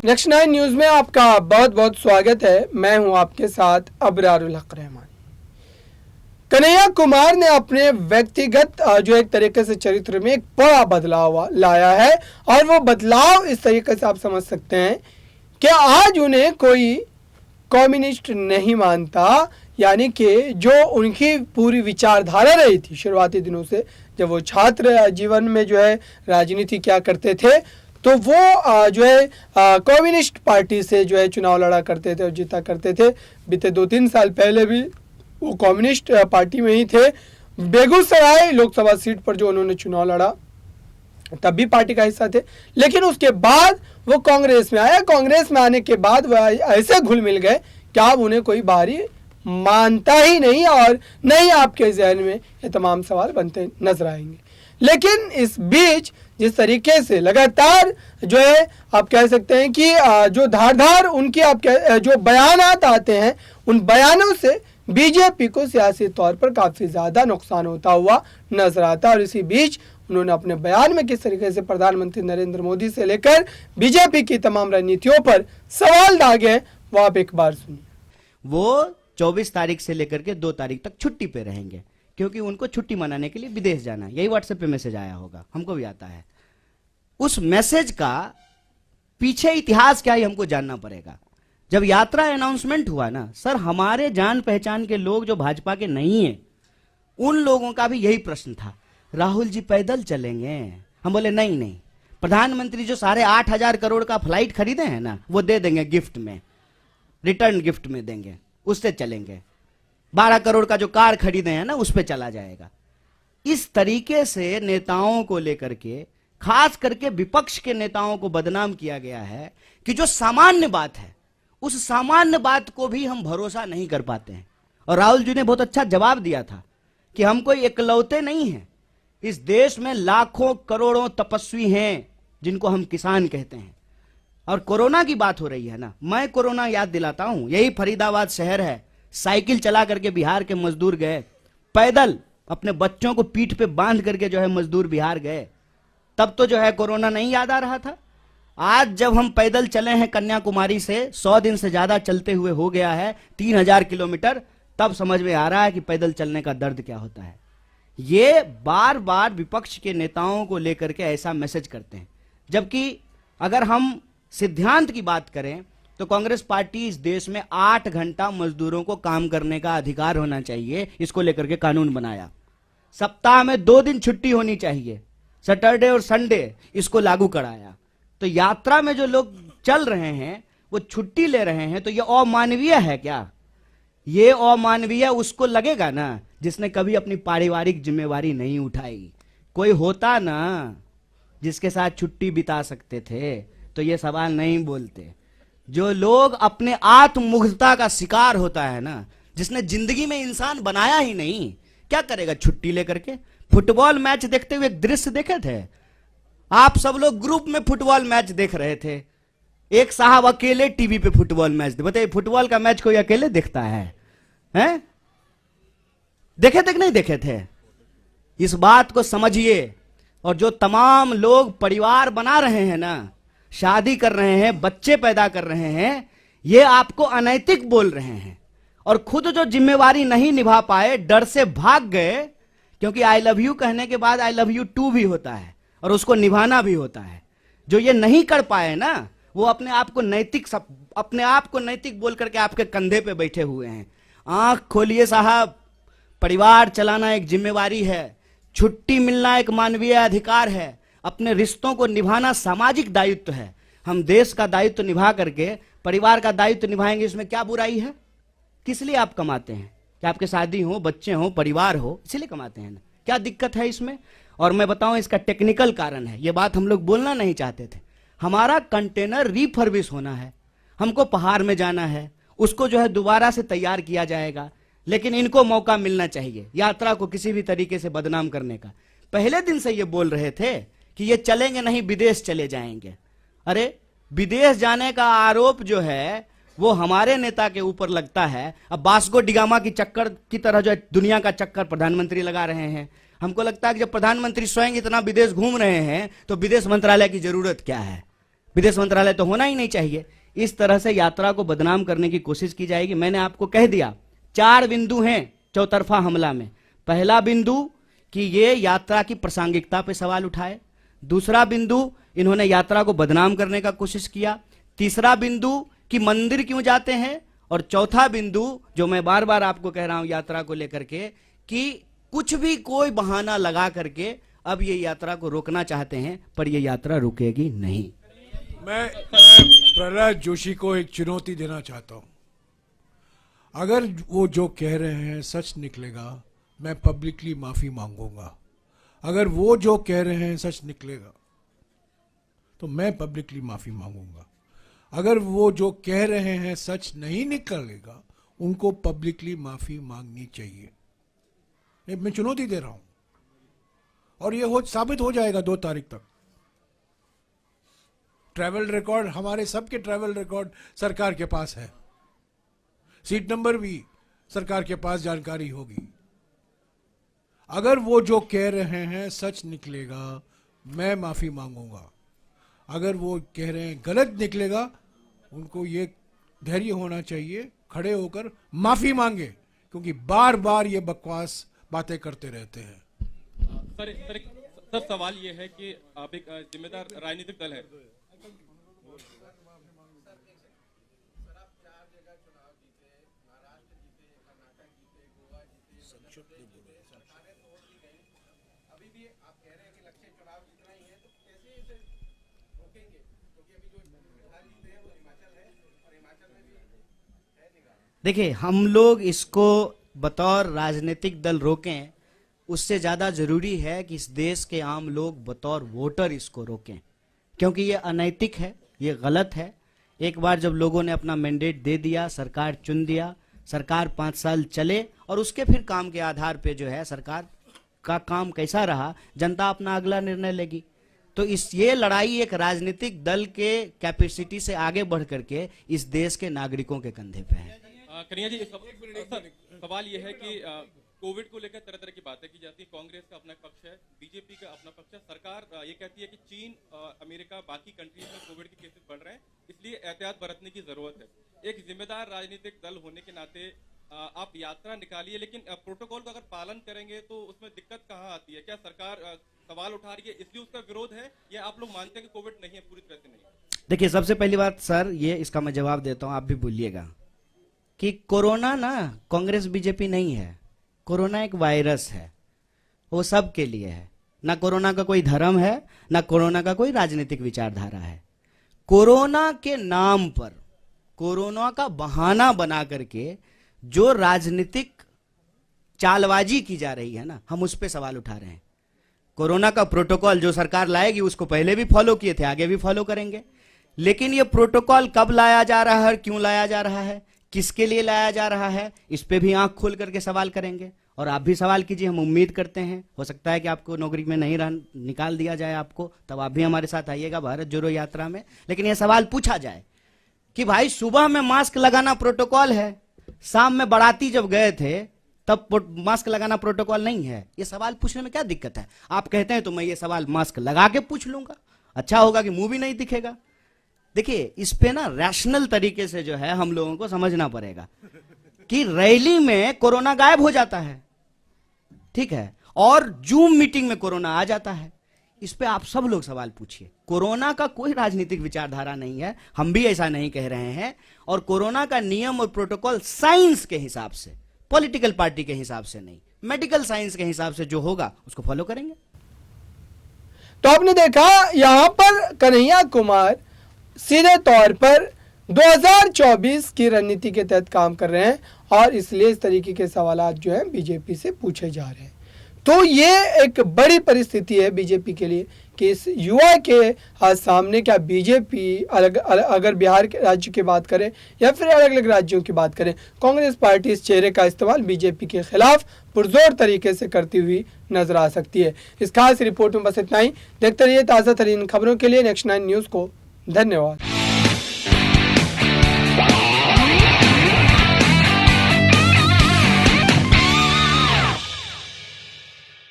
Next 9 news में आपका बहुत बहुत स्वागत है। मैं हूं आपके साथ अबरारुल हक रहमान। कन्हैया कुमार ने अपने व्यक्तिगत जो एक तरीके से चरित्र में एक बड़ा बदलाव लाया है और वो बदलाव इस तरीके से आप समझ सकते हैं कि आज उन्हें कोई कम्युनिस्ट नहीं मानता, यानी कि जो उनकी पूरी विचारधारा रही थी शुरुआती दिनों से, जब वो छात्र जीवन में जो है राजनीति क्या करते थे, तो वो जो है कम्युनिस्ट पार्टी से जो है चुनाव लड़ा करते थे और जीता करते थे। बीते 2-3 साल पहले भी वो कम्युनिस्ट पार्टी में ही थे। बेगूसराय लोकसभा सीट पर जो उन्होंने चुनाव लड़ा तब भी पार्टी का हिस्सा थे, लेकिन उसके बाद वो कांग्रेस में आया। कांग्रेस में आने के बाद वह ऐसे घुल मिल गए कि अब उन्हें कोई बाहरी मानता ही नहीं और नहीं आपके जहन में ये तमाम सवाल बनते नजर आएंगे। लेकिन इस बीच जिस तरीके से लगातार जो है आप कह सकते हैं कि जो धारदार उनकी जो बयानात आते हैं, उन बयानों से बीजेपी को सियासी तौर पर काफ़ी ज़्यादा नुकसान होता हुआ नजर आता है। और इसी बीच उन्होंने अपने बयान में किस तरीके से प्रधानमंत्री नरेंद्र मोदी से लेकर बीजेपी की तमाम रणनीतियों पर सवाल दागे हैं, वो आप एक बार सुनिए। वो 24 तारीख से लेकर के 2 तारीख तक छुट्टी पे रहेंगे, क्योंकि उनको छुट्टी मनाने के लिए विदेश जाना है। यही व्हाट्सएप पे मैसेज आया होगा, हमको भी आता है। उस मैसेज का पीछे इतिहास क्या है हमको जानना पड़ेगा। जब यात्रा अनाउंसमेंट हुआ ना सर, हमारे जान पहचान के लोग जो भाजपा के नहीं है, उन लोगों का भी यही प्रश्न था, राहुल जी पैदल चलेंगे? हम बोले नहीं नहीं, प्रधानमंत्री जो 8,500 करोड़ का फ्लाइट खरीदे हैं ना, वो दे देंगे गिफ्ट में, रिटर्न गिफ्ट में देंगे, उससे चलेंगे। 12 करोड़ का जो कार खरीदे हैं ना, उस पे चला जाएगा। इस तरीके से नेताओं को लेकर के, खास करके विपक्ष के नेताओं को बदनाम किया गया है कि जो सामान्य बात है, उस सामान्य बात को भी हम भरोसा नहीं कर पाते हैं। और राहुल जी ने बहुत अच्छा जवाब दिया था कि हम कोई इकलौते नहीं हैं, इस देश में लाखों करोड़ों तपस्वी हैं जिनको हम किसान कहते हैं। और कोरोना की बात हो रही है ना, मैं कोरोना याद दिलाता हूं, यही फरीदाबाद शहर है, साइकिल चला करके बिहार के मजदूर गए, पैदल अपने बच्चों को पीठ पे बांध करके जो है मजदूर बिहार गए। तब तो जो है कोरोना नहीं याद आ रहा था। आज जब हम पैदल चले हैं कन्याकुमारी से, 100 दिन से ज्यादा चलते हुए हो गया है 3000 किलोमीटर, तब समझ में आ रहा है कि पैदल चलने का दर्द क्या होता है। ये बार बार विपक्ष के नेताओं को लेकर के ऐसा मैसेज करते हैं, जबकि अगर हम सिद्धांत की बात करें तो कांग्रेस पार्टी इस देश में 8 घंटा मजदूरों को काम करने का अधिकार होना चाहिए, इसको लेकर के कानून बनाया। सप्ताह में 2 दिन छुट्टी होनी चाहिए, सैटरडे और संडे, इसको लागू कराया। तो यात्रा में जो लोग चल रहे हैं वो छुट्टी ले रहे हैं, तो ये अमानवीय है क्या? ये अमानवीय उसको लगेगा ना जिसने कभी अपनी पारिवारिक जिम्मेवारी नहीं उठाई। कोई होता ना जिसके साथ छुट्टी बिता सकते थे तो ये सवाल नहीं बोलते। जो लोग अपने आत्ममुग्धता का शिकार होता है ना, जिसने जिंदगी में इंसान बनाया ही नहीं, क्या करेगा छुट्टी लेकर के? फुटबॉल मैच देखते हुए एक दृश्य देखे थे आप सब लोग, ग्रुप में फुटबॉल मैच देख रहे थे, एक साहब अकेले टीवी पे फुटबॉल मैच, बताइए फुटबॉल का मैच कोई अकेले देखता है? हैं? देखे थे कि नहीं देखे थे? इस बात को समझिए। और जो तमाम लोग परिवार बना रहे हैं ना, शादी कर रहे हैं, बच्चे पैदा कर रहे हैं, ये आपको अनैतिक बोल रहे हैं। और खुद जो जिम्मेवारी नहीं निभा पाए, डर से भाग गए, क्योंकि आई लव यू कहने के बाद आई लव यू टू भी होता है और उसको निभाना भी होता है। जो ये नहीं कर पाए ना, वो अपने आप को नैतिक बोल करके आपके कंधे पे बैठे हुए हैं। आंख खोलिए साहब, परिवार चलाना एक जिम्मेवारी है, छुट्टी मिलना एक मानवीय अधिकार है, अपने रिश्तों को निभाना सामाजिक दायित्व है। हम देश का दायित्व निभा करके परिवार का दायित्व निभाएंगे, इसमें क्या बुराई है? किस लिए आप कमाते हैं? कि आपके शादी हो, बच्चे हो, परिवार हो, इसलिए कमाते हैं ना? क्या दिक्कत है इसमें? और मैं बताऊं, इसका टेक्निकल कारण है। ये बात हम लोग बोलना नहीं चाहते थे। हमारा कंटेनर रिफर्बिश होना है, हमको पहाड़ में जाना है, उसको जो है दोबारा से तैयार किया जाएगा। लेकिन इनको मौका मिलना चाहिए यात्रा को किसी भी तरीके से बदनाम करने का। पहले दिन से ये बोल रहे थे कि ये चलेंगे नहीं, विदेश चले जाएंगे। अरे विदेश जाने का आरोप जो है वो हमारे नेता के ऊपर लगता है। अब वास्को डिगामा की चक्कर की तरह जो दुनिया का चक्कर प्रधानमंत्री लगा रहे हैं। हमको लगता है कि जब प्रधानमंत्री स्वयं इतना विदेश घूम रहे हैं तो विदेश मंत्रालय की जरूरत क्या है? विदेश मंत्रालय तो होना ही नहीं चाहिए। इस तरह से यात्रा को बदनाम करने की कोशिश की जाएगी। मैंने आपको कह दिया 4 बिंदु हैं चौतरफा हमला में। पहला बिंदु कि ये यात्रा की प्रासंगिकता पे सवाल उठाए। दूसरा बिंदु, इन्होंने यात्रा को बदनाम करने का कोशिश किया। तीसरा बिंदु कि मंदिर क्यों जाते हैं। और चौथा बिंदु जो मैं बार बार आपको कह रहा हूं यात्रा को लेकर के, कि कुछ भी कोई बहाना लगा करके अब ये यात्रा को रोकना चाहते हैं, पर ये यात्रा रुकेगी नहीं। मैं प्रहलाद जोशी को एक चुनौती देना चाहता हूं। अगर वो जो कह रहे हैं सच निकलेगा, मैं पब्लिकली माफी मांगूंगा। अगर वो जो कह रहे हैं सच निकलेगा तो मैं पब्लिकली माफी मांगूंगा। अगर वो जो कह रहे हैं सच नहीं निकलेगा, उनको पब्लिकली माफी मांगनी चाहिए। ये मैं चुनौती दे रहा हूं और ये साबित हो जाएगा 2 तारीख तक। ट्रैवल रिकॉर्ड, हमारे सबके ट्रैवल रिकॉर्ड सरकार के पास है, सीट नंबर भी सरकार के पास जानकारी होगी। अगर वो जो कह रहे हैं सच निकलेगा, मैं माफी मांगूंगा। अगर वो कह रहे हैं गलत निकलेगा, उनको ये धैर्य होना चाहिए, खड़े होकर माफी मांगे, क्योंकि बार बार ये बकवास बातें करते रहते हैं। सर सवाल ये है कि आप एक जिम्मेदार राजनीतिक दल है। देखिए, हम लोग इसको बतौर राजनीतिक दल रोकें, उससे ज्यादा जरूरी है कि इस देश के आम लोग बतौर वोटर इसको रोकें, क्योंकि ये अनैतिक है, ये गलत है। एक बार जब लोगों ने अपना मैंडेट दे दिया, सरकार चुन दिया, सरकार 5 साल चले और उसके फिर काम के आधार पे जो है सरकार का काम कैसा रहा, जनता अपना अगला निर्णय लेगी। तो ये लड़ाई एक राजनीतिक दल के कैपेसिटी से आगे बढ़ करके इस देश के नागरिकों के कंधे पे है। कन्हैया जी, सवाल ये है कि कोविड को लेकर तरह तरह की बातें की जाती है। कांग्रेस का अपना पक्ष है, बीजेपी का अपना पक्ष है। सरकार ये कहती है कि चीन, अमेरिका, बाकी कंट्रीज में कोविड के केसेस बढ़ रहे हैं, इसलिए एहतियात बरतने की जरूरत है। एक जिम्मेदार राजनीतिक दल होने के नाते आप यात्रा निकालिए, लेकिन प्रोटोकॉल का अगर पालन करेंगे तो उसमें दिक्कत कहाँ आती है? क्या सरकार सवाल उठा रही है इसलिए उसका विरोध है, या आप लोग मानते हैं कि कोविड नहीं है, पूरी तरह से नहीं? देखिए, सबसे पहली बात सर, ये इसका मैं जवाब देता हूं, आप भी भूलिएगा कि कोरोना ना कांग्रेस बीजेपी नहीं है। कोरोना एक वायरस है, वो सब के लिए है। ना कोरोना का कोई धर्म है, ना कोरोना का कोई राजनीतिक विचारधारा है। कोरोना के नाम पर, कोरोना का बहाना बना करके जो राजनीतिक चालबाजी की जा रही है ना, हम उस पर सवाल उठा रहे हैं। कोरोना का प्रोटोकॉल जो सरकार लाएगी उसको पहले भी फॉलो किए थे, आगे भी फॉलो करेंगे। लेकिन ये प्रोटोकॉल कब लाया जा रहा है, क्यों लाया जा रहा है, किसके लिए लाया जा रहा है, इस पे भी आंख खोल करके सवाल करेंगे। और आप भी सवाल कीजिए, हम उम्मीद करते हैं। हो सकता है कि आपको नौकरी में नहीं निकाल दिया जाए आपको, तब आप भी हमारे साथ आइएगा भारत जोड़ो यात्रा में। लेकिन यह सवाल पूछा जाए कि भाई सुबह में मास्क लगाना प्रोटोकॉल है, शाम में बाराती जब गए थे तब मास्क लगाना प्रोटोकॉल नहीं है। ये सवाल पूछने में क्या दिक्कत है? आप कहते हैं तो मैं ये सवाल मास्क लगा के पूछ लूंगा, अच्छा होगा कि मुंह भी नहीं दिखेगा। देखिए, इस पे ना रैशनल तरीके से जो है हम लोगों को समझना पड़ेगा कि रैली में कोरोना गायब हो जाता है, ठीक है, और जूम मीटिंग में कोरोना आ जाता है। इस पे आप सब लोग सवाल पूछिए। कोरोना का कोई राजनीतिक विचारधारा नहीं है, हम भी ऐसा नहीं कह रहे हैं। और कोरोना का नियम और प्रोटोकॉल साइंस के हिसाब से, पॉलिटिकल पार्टी के हिसाब से नहीं, मेडिकल साइंस के हिसाब से जो होगा उसको फॉलो करेंगे। तो आपने देखा यहां पर कन्हैया कुमार सीधे तौर पर 2024 की रणनीति के तहत काम कर रहे हैं और इसलिए इस तरीके के सवाल जो है बीजेपी से पूछे जा रहे हैं। तो ये एक बड़ी परिस्थिति है बीजेपी के लिए कि इस युवा के सामने क्या बीजेपी अगर बिहार के राज्य की बात करें या फिर अलग अलग राज्यों की बात करें, कांग्रेस पार्टी इस चेहरे का इस्तेमाल बीजेपी के खिलाफ पुरजोर तरीके से करती हुई नजर आ सकती है। इस खास रिपोर्ट में बस इतना ही। देखते रहिए ताज़ा तरीन खबरों के लिए नेक्स्ट 9 न्यूज़ को। धन्यवाद।